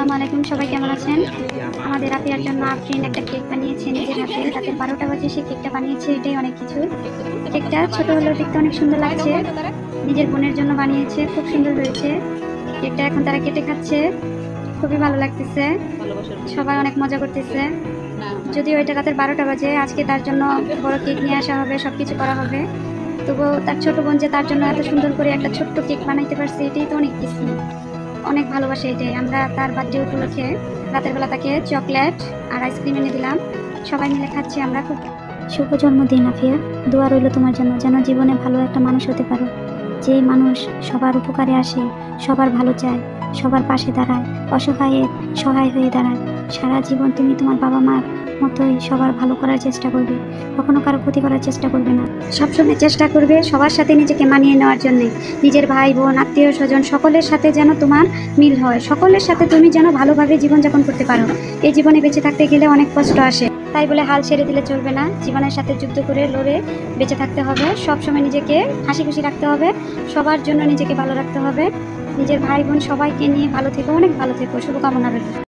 আসসালামু আলাইকুম, সবাই কেমন আছেন? আমাদের আপিয়ার জন্য আফরিন একটা কেক বানিয়েছে নিজের হাতে। রাতে 12টা বাজে সে কেকটা বানিয়েছে, এটাই অনেক কিছু। কেকটা ছোট হলেও দেখতে অনেক সুন্দর লাগছে। নিজের বোনের জন্য বানিয়েছে, খুব সুন্দর হয়েছে কেকটা। এখন তারা কেটে খাচ্ছে, খুবই ভালো লাগতেছে, সবাই অনেক মজা করতেছে। যদিও এটা রাতের 12টা বাজে, আজকে তার জন্য বড় কেক নিয়ে আসা হবে, সবকিছু করা হবে। তবুও তার ছোট বোন যে তার জন্য এত সুন্দর করে একটা ছোট্ট কেক বানাইতে পারছে, এটাই তো অনেক কিছু, অনেক ভালোবাসে এটাই। আমরা তার বার্থডে উপলক্ষে রাতের বেলা তাকে চকলেট আর আইসক্রিম এনে দিলাম, সবাই মিলে খাচ্ছি আমরা। খুব শুভ জন্মদিন আফিয়া, দোয়া রইল তোমার জন্য, যেন জীবনে ভালো একটা মানুষ হতে পারো, যেই মানুষ সবার উপকারে আসে, সবার ভালো চায়, সবার পাশে দাঁড়ায়, অসহায়ের সহায় হয়ে দাঁড়ায়। সারা জীবন তুমি তোমার বাবা মার মতোই সবার ভালো করার চেষ্টা করবে, কখনো কারো ক্ষতি করার চেষ্টা করবে না। সবসময় চেষ্টা করবে সবার সাথে নিজেকে মানিয়ে নেওয়ার জন্য। নিজের ভাই বোন আত্মীয় স্বজন সকলের সাথে যেন তোমার মিল হয়, সকলের সাথে তুমি যেন ভালোভাবে জীবনযাপন করতে পারো। এই জীবনে বেঁচে থাকতে গেলে অনেক কষ্ট আসে, তাই বলে হাল ছেড়ে দিলে চলবে না। জীবনের সাথে যুদ্ধ করে লড়ে বেঁচে থাকতে হবে, সবসময় নিজেকে হাসি খুশি রাখতে হবে, সবার জন্য নিজেকে ভালো রাখতে হবে। নিজের ভাই বোন সবাইকে নিয়ে ভালো থেকো, অনেক ভালো থেকো, শুভকামনা রইল।